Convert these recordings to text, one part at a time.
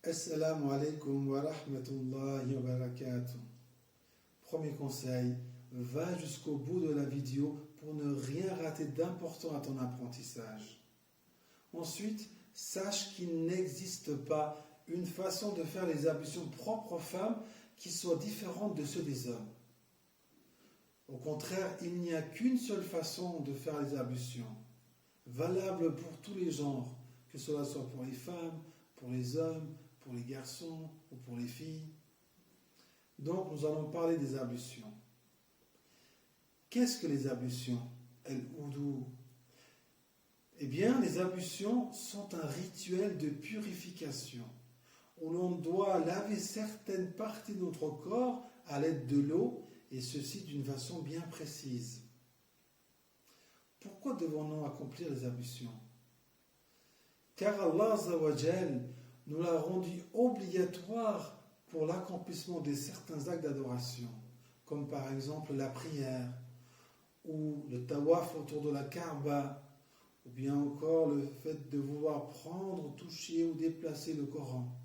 Assalamu alaikum wa rahmatullahi wa barakatuh. Premier conseil, va jusqu'au bout de la vidéo pour ne rien rater d'important à ton apprentissage. Ensuite, sache qu'il n'existe pas une façon de faire les ablutions propres aux femmes qui soit différente de ceux des hommes. Au contraire, il n'y a qu'une seule façon de faire les ablutions, valable pour tous les genres, que cela soit pour les femmes, pour les hommes, pour les garçons ou pour les filles. Donc, nous allons parler des ablutions. Qu'est-ce que les ablutions? El-Oudou. Eh bien, les ablutions sont un rituel de purification où l'on doit laver certaines parties de notre corps à l'aide de l'eau et ceci d'une façon bien précise. Pourquoi devons-nous accomplir les ablutions? Car Allah Azza wa Jal nous l'a rendu obligatoire pour l'accomplissement de certains actes d'adoration, comme par exemple la prière, ou le tawaf autour de la Kaaba, ou bien encore le fait de vouloir prendre, toucher ou déplacer le Coran.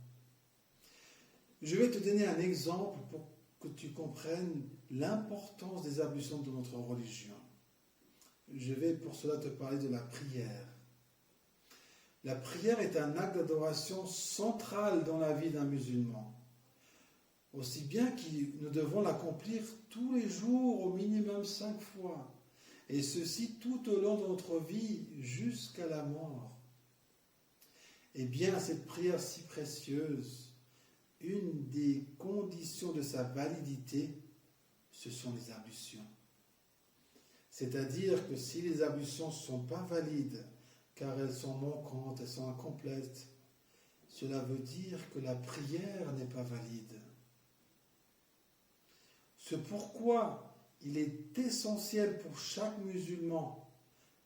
Je vais te donner un exemple pour que tu comprennes l'importance des ablutions de notre religion. Je vais pour cela te parler de la prière. La prière est un acte d'adoration central dans la vie d'un musulman. Aussi bien que nous devons l'accomplir tous les jours, au minimum 5 fois. Et ceci tout au long de notre vie, jusqu'à la mort. Eh bien, cette prière si précieuse, une des conditions de sa validité, ce sont les ablutions. C'est-à-dire que si les ablutions ne sont pas valides, car elles sont manquantes, elles sont incomplètes, cela veut dire que la prière n'est pas valide. C'est pourquoi il est essentiel pour chaque musulman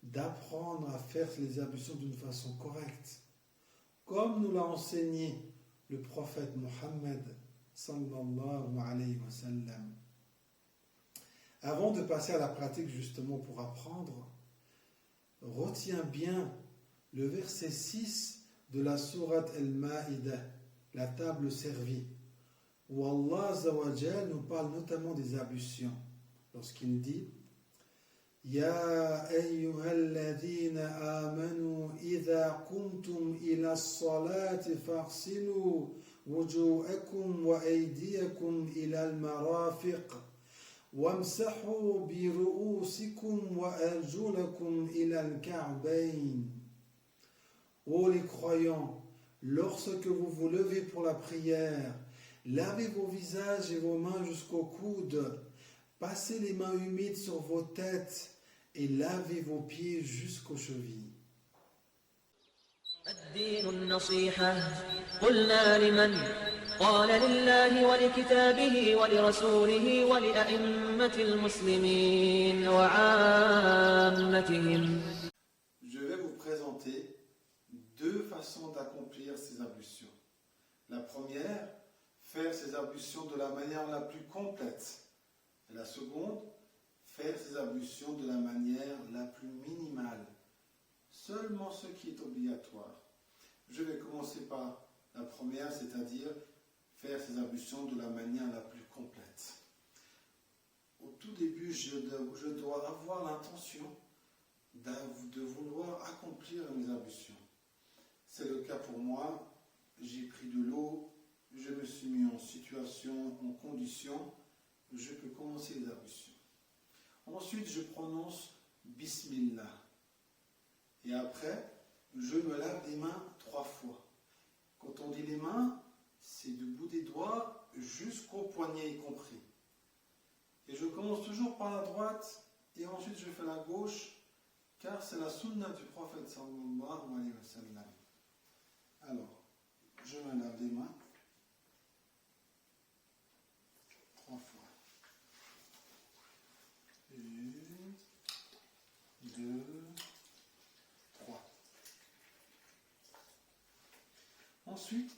d'apprendre à faire les ablutions d'une façon correcte, comme nous l'a enseigné le prophète Mohammed sallallahu alayhi wa sallam. Avant de passer à la pratique justement pour apprendre, retiens bien le verset 6 de la sourate Al-Ma'idah, la table servie, où Allah Azza wa Jal nous parle notamment des ablutions, lorsqu'il dit Ya ayyuhalladhina amanu idha qumtum ila as-salati faghsilu wujuhakum wa aydiyakum ila al-marafiq wamsahu bi ru'usikum wa arjulakum ila al-ka'bayn. Ô les croyants, lorsque vous vous levez pour la prière, lavez vos visages et vos mains jusqu'aux coudes, passez les mains humides sur vos têtes et lavez vos pieds jusqu'aux chevilles. الدين النصيحة قلنا لمن قال لله ولكتابه ولرسوله ولأئمة المسلمين وعامتهم. Je vais vous présenter deux façons d'accomplir ces ablutions. La première, faire ces ablutions de la manière la plus complète. Et la seconde, faire ces ablutions de la manière la plus minimale. Seulement ce qui est obligatoire. Je vais commencer par la première, c'est-à-dire faire ces ablutions de la manière la plus complète. Au tout début, je dois avoir l'intention de vouloir accomplir mes ablutions. C'est le cas pour moi. J'ai pris de l'eau, je me suis mis en situation, en condition, je peux commencer les ablutions. Ensuite, je prononce Bismillah. Et après, je me lave les mains 3 fois. Quand on dit les mains, c'est du bout des doigts jusqu'au poignet y compris. Et je commence toujours par la droite et ensuite je fais la gauche, car c'est la sunna du prophète sallallahu alayhi wa sallam. Alors, je me lave les mains 3 fois. 1, 2, 3. Ensuite,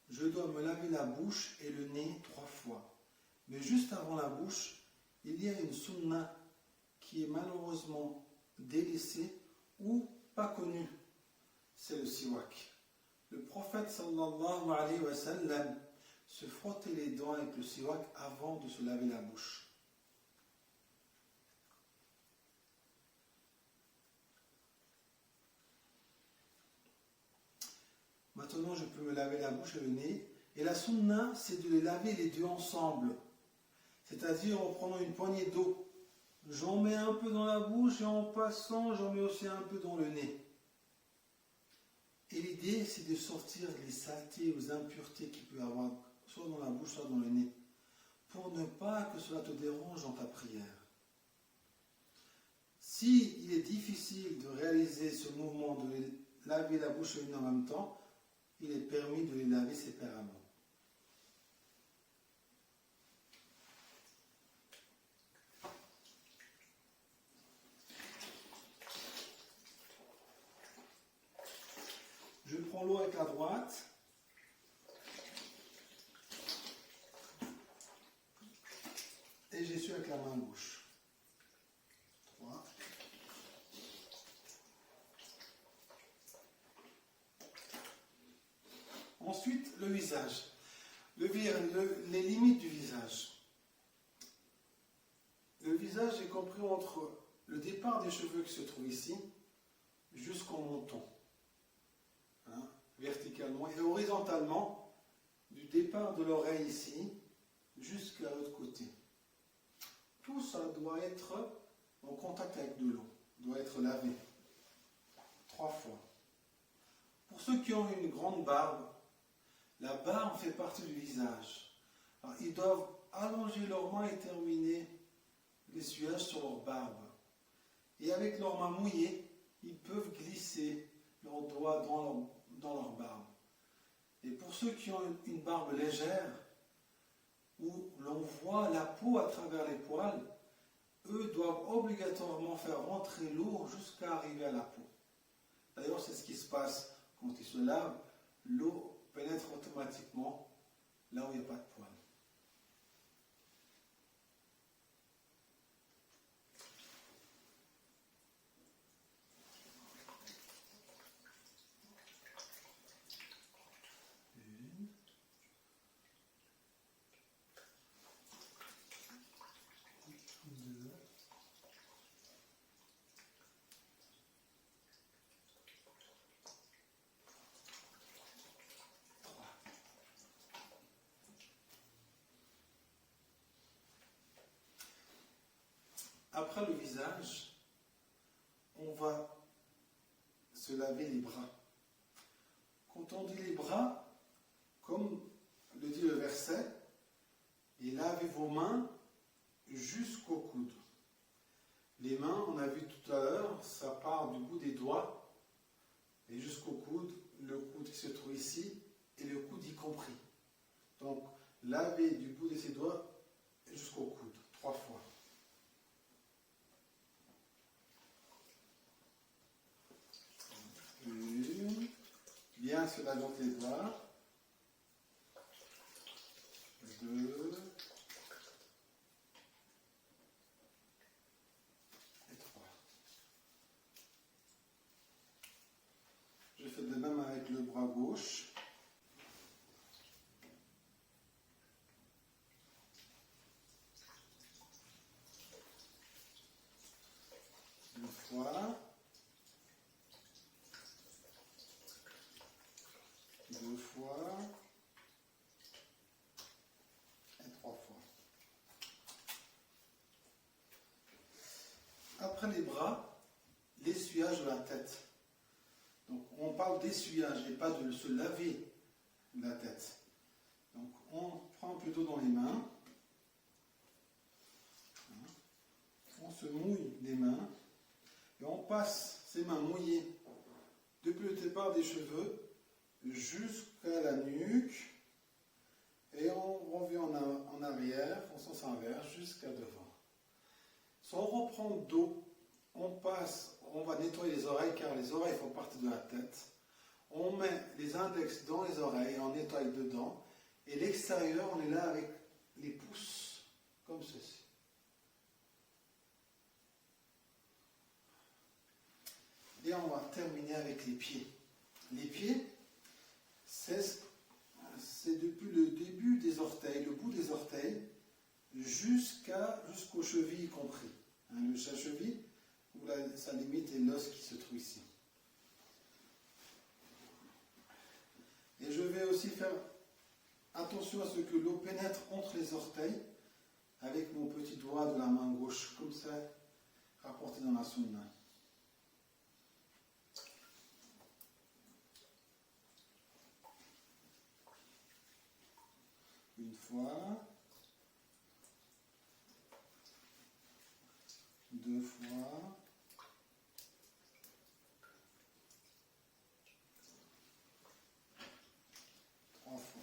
je dois me laver la bouche et le nez 3 fois. Mais juste avant la bouche, il y a une sunna qui est malheureusement délaissée ou pas connue. C'est le siwak. Le prophète sallallahu alayhi wa sallam se frottait les dents avec le siwak avant de se laver la bouche. Maintenant, je peux me laver la bouche et le nez. Et la sunna, c'est de les laver les deux ensemble. C'est-à-dire en prenant une poignée d'eau. J'en mets un peu dans la bouche et en passant, j'en mets aussi un peu dans le nez. Et l'idée, c'est de sortir les saletés ou les impuretés qu'il peut y avoir, soit dans la bouche, soit dans le nez, pour ne pas que cela te dérange dans ta prière. Si il est difficile de réaliser ce mouvement de laver la bouche et le nez en même temps, il est permis de les laver séparément. Je prends l'eau avec la droite. Et j'essuie avec la main gauche. 3. Ensuite, le visage. Les limites du visage. Le visage est compris entre le départ des cheveux qui se trouvent ici jusqu'au menton. Verticalement et horizontalement, du départ de l'oreille ici jusqu'à l'autre côté. Tout ça doit être en contact avec de l'eau, doit être lavé 3 fois. Pour ceux qui ont une grande barbe, la barbe fait partie du visage. Alors, ils doivent allonger leurs mains et terminer l'essuyage sur leur barbe. Et avec leurs mains mouillées, ils peuvent glisser leurs doigts dans leur barbe. Et pour ceux qui ont une barbe légère, où l'on voit la peau à travers les poils, eux doivent obligatoirement faire rentrer l'eau jusqu'à arriver à la peau. D'ailleurs, c'est ce qui se passe quand ils se lavent, l'eau pénètre automatiquement là où il n'y a pas de poils. Après le visage, on va se laver les bras. Quand on dit les bras, comme le dit le verset, et lavez vos mains jusqu'au coude. Les mains, on a vu tout à l'heure, ça part du bout des doigts et jusqu'au coude, le coude qui se trouve ici et le coude y compris. Donc, laver du bout de ses doigts jusqu'au coude, 3 fois. Bien se laver les doigts. 2. Et 3. Je fais de même avec le bras gauche. Une fois. 2 fois. Et 3 fois. Après les bras, l'essuyage de la tête. Donc on parle d'essuyage et pas de se laver la tête. Donc on prend plutôt dans les mains. On se mouille les mains. Et on passe ces mains mouillées depuis le départ des cheveux jusqu'à la nuque. Et on revient en arrière, en sens inverse, jusqu'à devant. Si on reprend dos, on va nettoyer les oreilles, car les oreilles font partie de la tête. On met les index dans les oreilles, on nettoie dedans. Et l'extérieur, on est là avec les pouces, comme ceci. Et on va terminer avec les pieds. Les pieds, c'est depuis le début des orteils, le bout des orteils, jusqu'aux chevilles compris. Hein, le cheville, où sa limite est l'os qui se trouve ici. Et je vais aussi faire attention à ce que l'eau pénètre entre les orteils avec mon petit doigt de la main gauche, comme ça, rapporté dans la sunna. Une fois, deux fois, trois fois.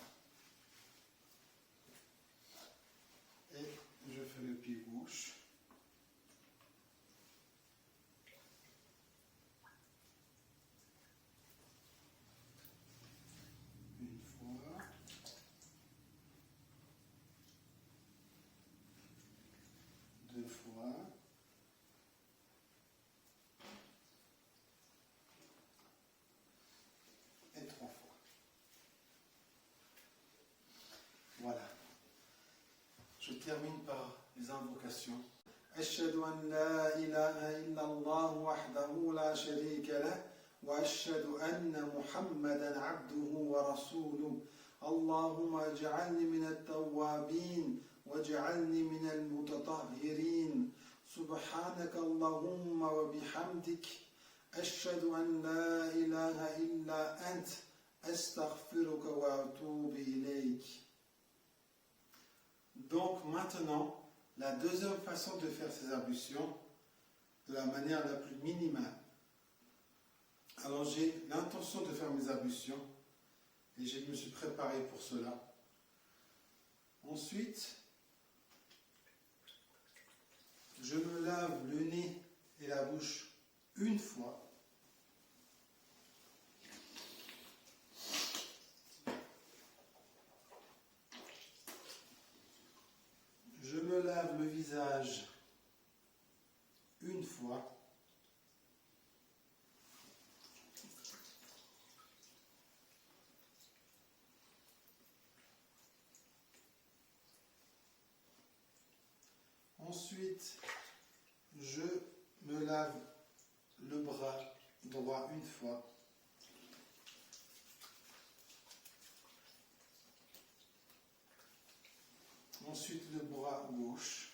Et je fais le pied gauche. Une fois. Deux fois. Et trois fois. Voilà. Je termine par les invocations. أشهد أن لا إله إلا الله وحده لا شريك له وأشهد أن محمدا عبده ورسوله اللهم اجعلني من التوابين واجعلني من المتطهرين سبحانك اللهم وبحمدك أشهد أن لا إله إلا أنت أستغفرك وأتوب إليك. Donc maintenant, la deuxième façon de faire ces ablutions, de la manière la plus minimale. Alors j'ai l'intention de faire mes ablutions et je me suis préparé pour cela. Ensuite, je me lave le nez et la bouche une fois. Je me lave le visage une fois. Ensuite, je me lave le bras droit une fois. Ensuite, le bras gauche.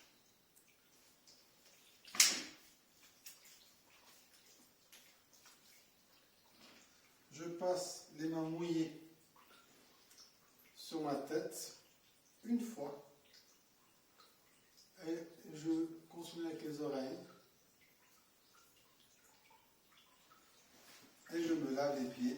Je passe les mains mouillées sur ma tête une fois. Et je continue avec les oreilles. Et je me lave les pieds.